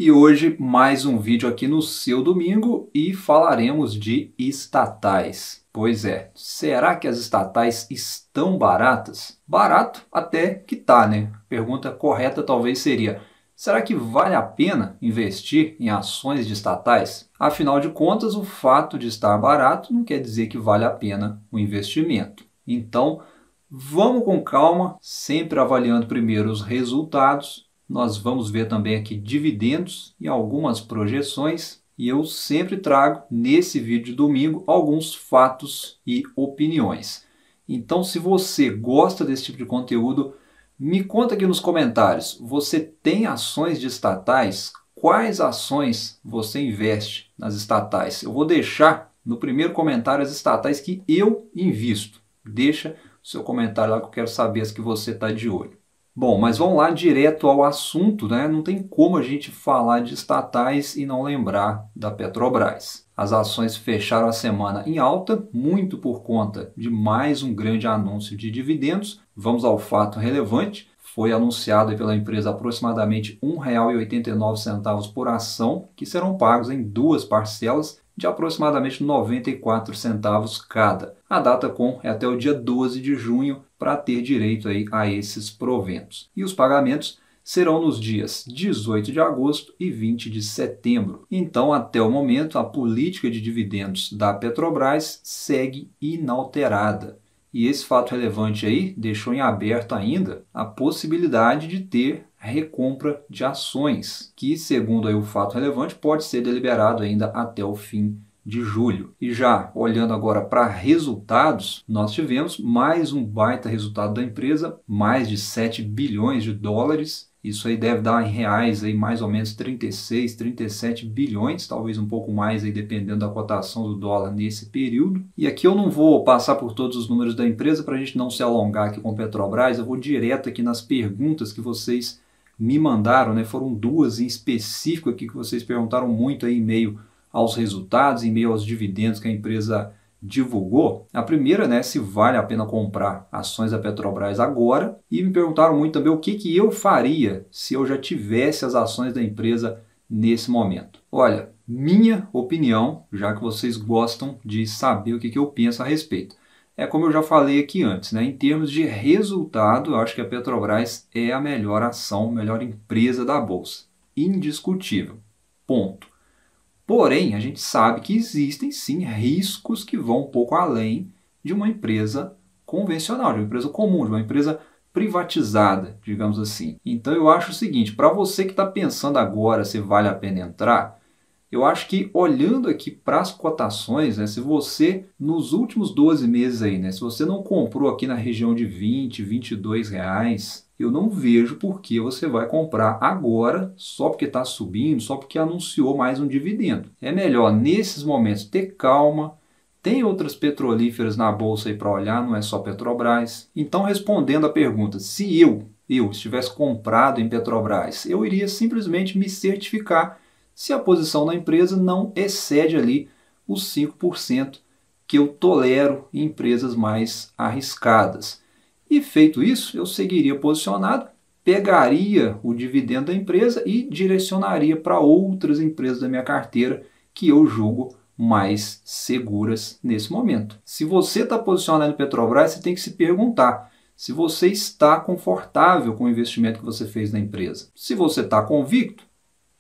E hoje mais um vídeo aqui no seu domingo e falaremos de estatais. Pois é, será que as estatais estão baratas? Barato até que tá, né? A pergunta correta talvez seria: será que vale a pena investir em ações de estatais? Afinal de contas, o fato de estar barato não quer dizer que vale a pena o investimento. Então, vamos com calma, sempre avaliando primeiro os resultados. Nós vamos ver também aqui dividendos e algumas projeções. E eu sempre trago nesse vídeo de domingo alguns fatos e opiniões. Então, se você gosta desse tipo de conteúdo, me conta aqui nos comentários. Você tem ações de estatais? Quais ações você investe nas estatais? Eu vou deixar no primeiro comentário as estatais que eu invisto. Deixa o seu comentário lá que eu quero saber as que você está de olho. Bom, mas vamos lá direto ao assunto, né? Não tem como a gente falar de estatais e não lembrar da Petrobras. As ações fecharam a semana em alta, muito por conta de mais um grande anúncio de dividendos. Vamos ao fato relevante. Foi anunciado pela empresa aproximadamente R$ 1,89 por ação, que serão pagos em duas parcelas de aproximadamente 94 centavos cada. A data é até o dia 12 de junho para ter direito aí a esses proventos. E os pagamentos serão nos dias 18 de agosto e 20 de setembro. Então, até o momento, a política de dividendos da Petrobras segue inalterada. E esse fato relevante aí deixou em aberto ainda a possibilidade de ter recompra de ações, que, segundo aí o fato relevante, pode ser deliberado ainda até o fim de julho. E já olhando agora para resultados, nós tivemos mais um baita resultado da empresa, mais de 7 bilhões de dólares. Isso aí deve dar em reais aí mais ou menos 36, 37 bilhões, talvez um pouco mais aí dependendo da cotação do dólar nesse período. E aqui eu não vou passar por todos os números da empresa para a gente não se alongar aqui com Petrobras, eu vou direto aqui nas perguntas que vocês me mandaram, né? Foram duas em específico aqui que vocês perguntaram muito aí em meio aos resultados, em meio aos dividendos que a empresa divulgou. A primeira, né, se vale a pena comprar ações da Petrobras agora, e me perguntaram muito também o que eu faria se eu já tivesse as ações da empresa nesse momento. Olha, minha opinião, já que vocês gostam de saber o que eu penso a respeito. É como eu já falei aqui antes, né? Em termos de resultado, eu acho que a Petrobras é a melhor ação, a melhor empresa da Bolsa. Indiscutível. Ponto. Porém, a gente sabe que existem sim riscos que vão um pouco além de uma empresa convencional, de uma empresa comum, de uma empresa privatizada, digamos assim. Então eu acho o seguinte, para você que está pensando agora se vale a pena entrar, eu acho que olhando aqui para as cotações, né, se você nos últimos 12 meses aí, né, se você não comprou aqui na região de 20, 22 reais, eu não vejo por que você vai comprar agora só porque está subindo, só porque anunciou mais um dividendo. É melhor nesses momentos ter calma. Tem outras petrolíferas na bolsa aí para olhar, não é só Petrobras. Então, respondendo a pergunta, se eu estivesse comprado em Petrobras, eu iria simplesmente me certificar se a posição da empresa não excede ali os 5% que eu tolero em empresas mais arriscadas. E feito isso, eu seguiria posicionado, pegaria o dividendo da empresa e direcionaria para outras empresas da minha carteira que eu julgo mais seguras nesse momento. Se você está posicionado em Petrobras, você tem que se perguntar se você está confortável com o investimento que você fez na empresa. Se você está convicto,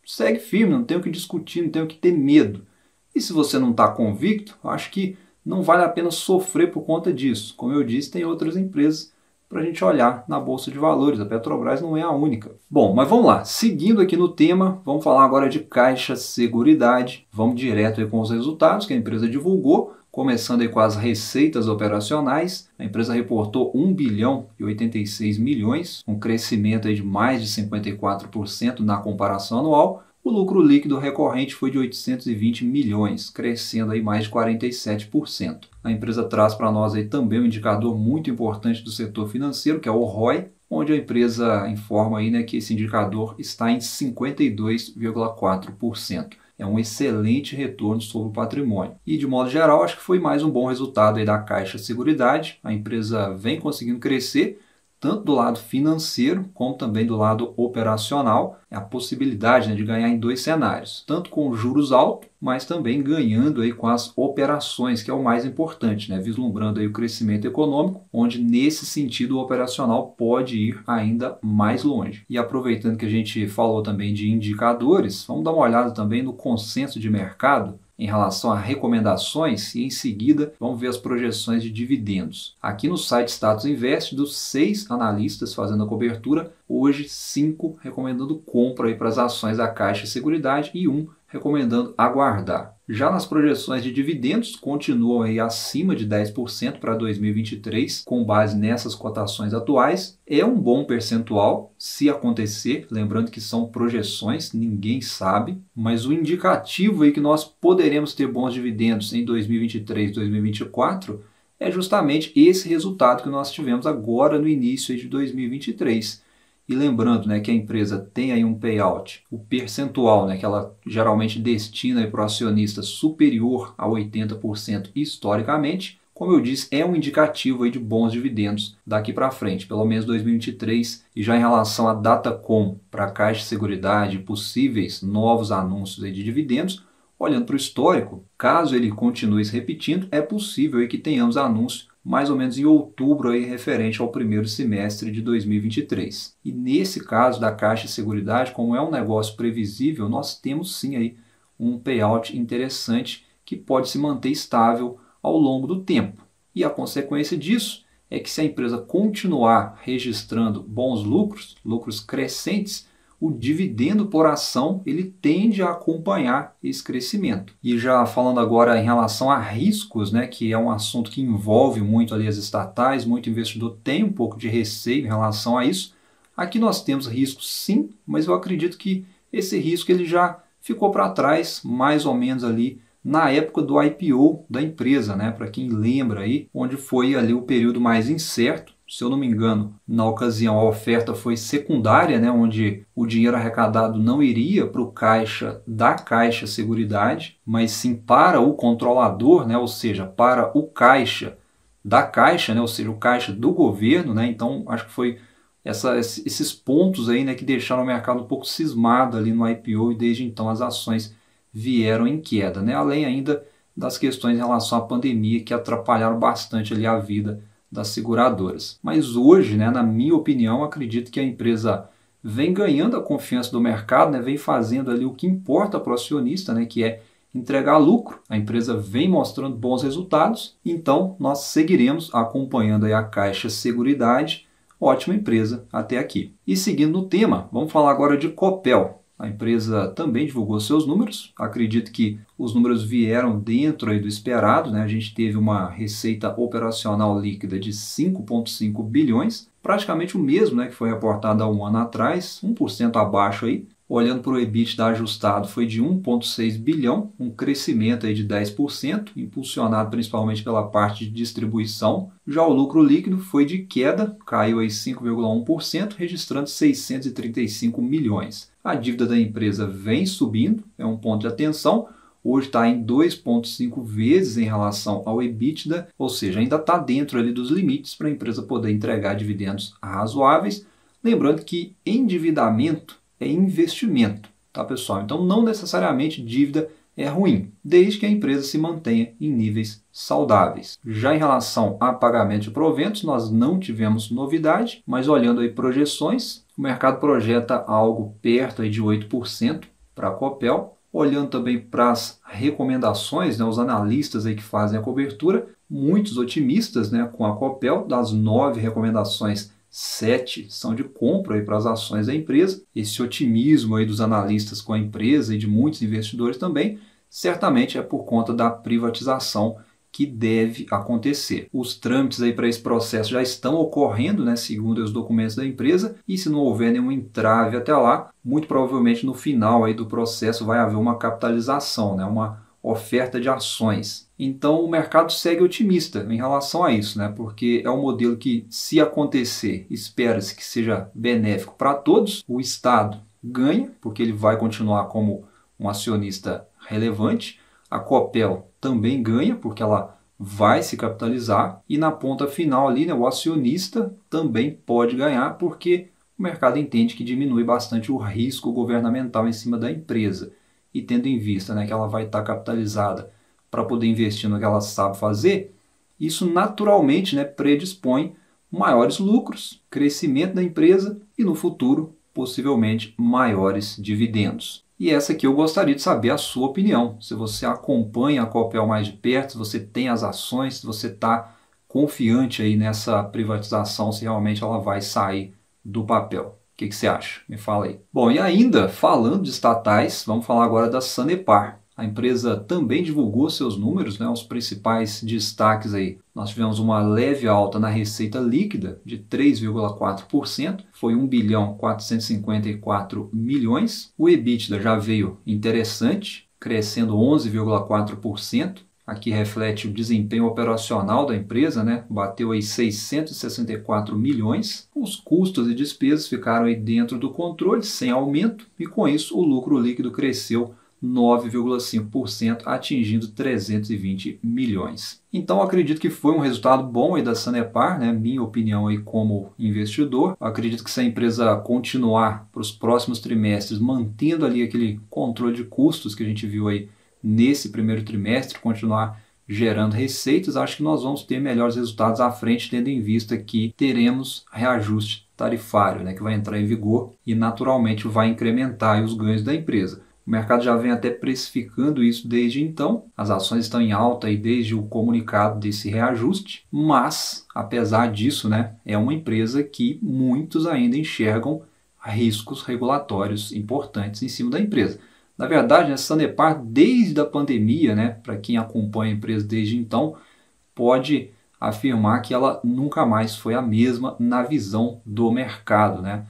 segue firme, não tem o que discutir, não tem o que ter medo. E se você não está convicto, acho que não vale a pena sofrer por conta disso. Como eu disse, tem outras empresas para a gente olhar na Bolsa de Valores. A Petrobras não é a única. Bom, mas vamos lá. Seguindo aqui no tema, vamos falar agora de Caixa Seguridade. Vamos direto aí com os resultados que a empresa divulgou. Começando aí com as receitas operacionais, a empresa reportou 1 bilhão e 86 milhões, um crescimento aí de mais de 54% na comparação anual. O lucro líquido recorrente foi de 820 milhões, crescendo aí mais de 47%. A empresa traz para nós aí também um indicador muito importante do setor financeiro, que é o ROI, onde a empresa informa aí, né, que esse indicador está em 52,4%. É um excelente retorno sobre o patrimônio. E, de modo geral, acho que foi mais um bom resultado aí da Caixa Seguridade. A empresa vem conseguindo crescer, tanto do lado financeiro como também do lado operacional, é a possibilidade, né, de ganhar em dois cenários, tanto com juros altos, mas também ganhando aí com as operações, que é o mais importante, né, vislumbrando aí o crescimento econômico, onde nesse sentido o operacional pode ir ainda mais longe. E aproveitando que a gente falou também de indicadores, vamos dar uma olhada também no consenso de mercado em relação a recomendações e em seguida vamos ver as projeções de dividendos. Aqui no site Status Invest, dos 6 analistas fazendo a cobertura, hoje 5 recomendando compra aí para as ações da Caixa Seguridade e 1 recomendando aguardar. Já nas projeções de dividendos, continuam aí acima de 10% para 2023, com base nessas cotações atuais. É um bom percentual, se acontecer, lembrando que são projeções, ninguém sabe, mas o indicativo aí que nós poderemos ter bons dividendos em 2023, 2024, é justamente esse resultado que nós tivemos agora no início de 2023. E lembrando, né, que a empresa tem aí um payout, o percentual, né, que ela geralmente destina para o acionista superior a 80% historicamente, como eu disse, é um indicativo aí de bons dividendos daqui para frente, pelo menos 2023. E já em relação à Datacom para a Caixa de Seguridade, possíveis novos anúncios aí de dividendos, olhando para o histórico, caso ele continue se repetindo, é possível aí que tenhamos anúncio mais ou menos em outubro, aí, referente ao primeiro semestre de 2023. E nesse caso da Caixa de Seguridade, como é um negócio previsível, nós temos sim aí um payout interessante que pode se manter estável ao longo do tempo. E a consequência disso é que se a empresa continuar registrando bons lucros, lucros crescentes, o dividendo por ação ele tende a acompanhar esse crescimento. E já falando agora em relação a riscos, né, que é um assunto que envolve muito ali as estatais, muito investidor tem um pouco de receio em relação a isso. Aqui nós temos riscos sim, mas eu acredito que esse risco ele já ficou para trás, mais ou menos ali na época do IPO da empresa, né, para quem lembra aí, onde foi ali o período mais incerto. Se eu não me engano, na ocasião a oferta foi secundária, né, onde o dinheiro arrecadado não iria para o caixa da Caixa Seguridade, mas sim para o controlador, né, ou seja, para o caixa da Caixa, né, ou seja, o caixa do governo. Né, então, acho que foi esses pontos aí, né, que deixaram o mercado um pouco cismado ali no IPO e desde então as ações vieram em queda, né, além ainda das questões em relação à pandemia que atrapalharam bastante ali a vida das seguradoras. Mas hoje, né, na minha opinião, acredito que a empresa vem ganhando a confiança do mercado, né, vem fazendo ali o que importa para o acionista, né, que é entregar lucro. A empresa vem mostrando bons resultados, então nós seguiremos acompanhando aí a Caixa Seguridade, ótima empresa até aqui. E seguindo no tema, vamos falar agora de Copel. A empresa também divulgou seus números, acredito que os números vieram dentro aí do esperado, né? A gente teve uma receita operacional líquida de 5,5 bilhões, praticamente o mesmo, né, que foi reportado há um ano atrás, 1% abaixo aí. Olhando para o EBITDA ajustado, foi de 1,6 bilhão, um crescimento aí de 10%, impulsionado principalmente pela parte de distribuição. Já o lucro líquido foi de queda, caiu aí 5,1%, registrando 635 milhões. A dívida da empresa vem subindo, é um ponto de atenção. Hoje está em 2,5 vezes em relação ao EBITDA, ou seja, ainda está dentro ali dos limites para a empresa poder entregar dividendos razoáveis. Lembrando que endividamento é investimento, tá, pessoal? Então não necessariamente dívida é ruim, desde que a empresa se mantenha em níveis saudáveis. Já em relação a pagamento de proventos, nós não tivemos novidade, mas olhando aí projeções, o mercado projeta algo perto aí de 8% para a Copel. Olhando também para as recomendações, né, os analistas aí que fazem a cobertura, muitos otimistas, né, com a Copel. Das 9 recomendações, 7 são de compra aí para as ações da empresa. Esse otimismo aí dos analistas com a empresa e de muitos investidores também, certamente é por conta da privatização que deve acontecer. Os trâmites aí para esse processo já estão ocorrendo, né, segundo os documentos da empresa, e se não houver nenhum entrave até lá, muito provavelmente no final aí do processo vai haver uma capitalização, né, uma oferta de ações. Então o mercado segue otimista em relação a isso, né, porque é um modelo que, se acontecer, espera-se que seja benéfico para todos. O Estado ganha, porque ele vai continuar como um acionista relevante. A Copel também ganha, porque ela vai se capitalizar e na ponta final ali, né, o acionista também pode ganhar porque o mercado entende que diminui bastante o risco governamental em cima da empresa. E tendo em vista, né, que ela vai estar capitalizada para poder investir no que ela sabe fazer, isso naturalmente, né, predispõe maiores lucros, crescimento da empresa e no futuro, possivelmente, maiores dividendos. E essa aqui eu gostaria de saber a sua opinião. Se você acompanha a Copel mais de perto, se você tem as ações, se você está confiante aí nessa privatização, se realmente ela vai sair do papel. O que você acha? Me fala aí. Bom, e ainda falando de estatais, vamos falar agora da Sanepar. A empresa também divulgou seus números, né, os principais destaques aí. Nós tivemos uma leve alta na receita líquida de 3,4%, foi 1 bilhão 454 milhões. O EBITDA já veio interessante, crescendo 11,4%. Aqui reflete o desempenho operacional da empresa, né? Bateu aí 664 milhões. Os custos e despesas ficaram aí dentro do controle, sem aumento, e com isso o lucro líquido cresceu 9,5%, atingindo 320 milhões. Então acredito que foi um resultado bom aí da Sanepar, né? Minha opinião aí como investidor. Acredito que se a empresa continuar para os próximos trimestres, mantendo ali aquele controle de custos que a gente viu aí nesse primeiro trimestre, continuar gerando receitas, acho que nós vamos ter melhores resultados à frente, tendo em vista que teremos reajuste tarifário, né, que vai entrar em vigor e naturalmente vai incrementar os ganhos da empresa. O mercado já vem até precificando isso desde então, as ações estão em alta aí desde o comunicado desse reajuste, mas, apesar disso, né, é uma empresa que muitos ainda enxergam riscos regulatórios importantes em cima da empresa. Na verdade, a Sanepar, desde a pandemia, né, para quem acompanha a empresa desde então, pode afirmar que ela nunca mais foi a mesma na visão do mercado, né?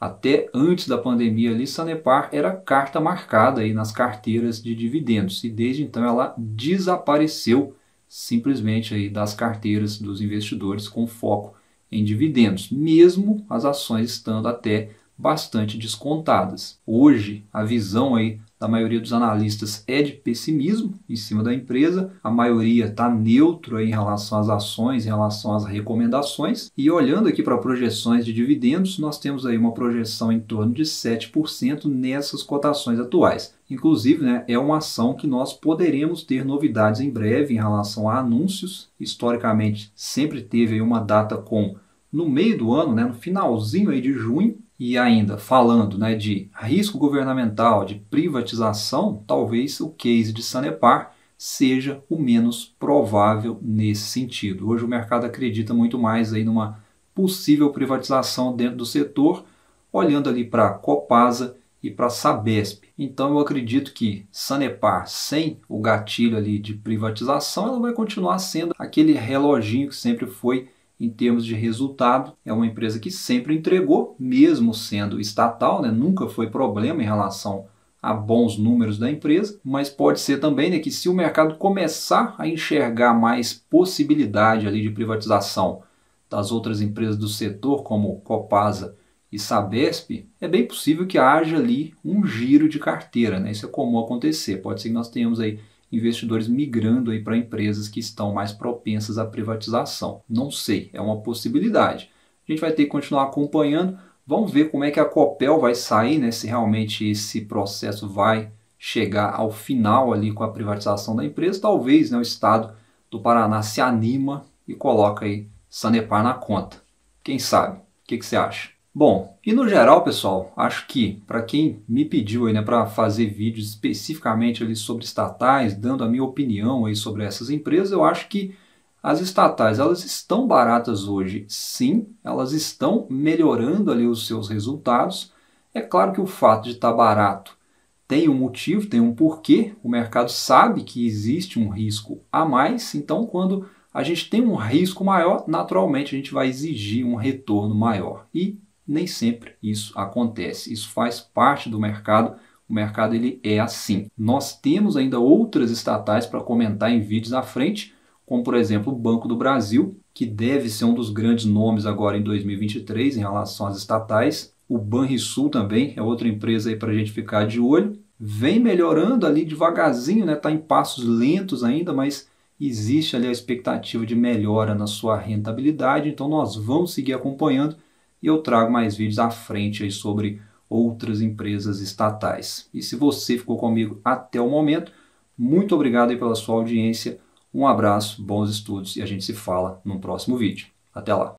Até antes da pandemia ali, Sanepar era carta marcada aí nas carteiras de dividendos e desde então ela desapareceu simplesmente aí das carteiras dos investidores com foco em dividendos, mesmo as ações estando até bastante descontadas. Hoje, a visão aí da maioria dos analistas é de pessimismo em cima da empresa, a maioria está neutro aí em relação às ações, em relação às recomendações, e olhando aqui para projeções de dividendos, nós temos aí uma projeção em torno de 7% nessas cotações atuais. Inclusive, né, é uma ação que nós poderemos ter novidades em breve em relação a anúncios. Historicamente, sempre teve aí uma data com no meio do ano, né, no finalzinho aí de junho. E ainda falando, né, de risco governamental, de privatização, talvez o case de Sanepar seja o menos provável nesse sentido. Hoje o mercado acredita muito mais aí numa possível privatização dentro do setor, olhando ali para a Copasa e para a Sabesp. Então eu acredito que Sanepar, sem o gatilho ali de privatização, ela vai continuar sendo aquele reloginho que sempre foi em termos de resultado. É uma empresa que sempre entregou, mesmo sendo estatal, né? Nunca foi problema em relação a bons números da empresa, mas pode ser também, né, que se o mercado começar a enxergar mais possibilidade ali de privatização das outras empresas do setor, como Copasa e Sabesp, é bem possível que haja ali um giro de carteira, né? Isso é comum acontecer. Pode ser que nós tenhamos aí investidores migrando aí para empresas que estão mais propensas à privatização. Não sei, é uma possibilidade. A gente vai ter que continuar acompanhando. Vamos ver como é que a Copel vai sair, né? Se realmente esse processo vai chegar ao final ali com a privatização da empresa. Talvez, né, o estado do Paraná se anima e coloca aí Sanepar na conta. Quem sabe? O que você acha? Bom, e no geral, pessoal, acho que para quem me pediu aí, né, para fazer vídeos especificamente ali sobre estatais, dando a minha opinião aí sobre essas empresas, eu acho que as estatais, elas estão baratas hoje, sim, elas estão melhorando ali os seus resultados. É claro que o fato de estar barato tem um motivo, tem um porquê, o mercado sabe que existe um risco a mais, então quando a gente tem um risco maior, naturalmente a gente vai exigir um retorno maior. E nem sempre isso acontece. Isso faz parte do mercado. O mercado ele é assim. Nós temos ainda outras estatais para comentar em vídeos à frente, como por exemplo o Banco do Brasil, que deve ser um dos grandes nomes agora em 2023 em relação às estatais. O Banrisul também é outra empresa aí para a gente ficar de olho. Vem melhorando ali devagarzinho, né? Está em passos lentos ainda, mas existe ali a expectativa de melhora na sua rentabilidade, então nós vamos seguir acompanhando e eu trago mais vídeos à frente aí sobre outras empresas estatais. E se você ficou comigo até o momento, muito obrigado aí pela sua audiência, um abraço, bons estudos e a gente se fala no próximo vídeo. Até lá!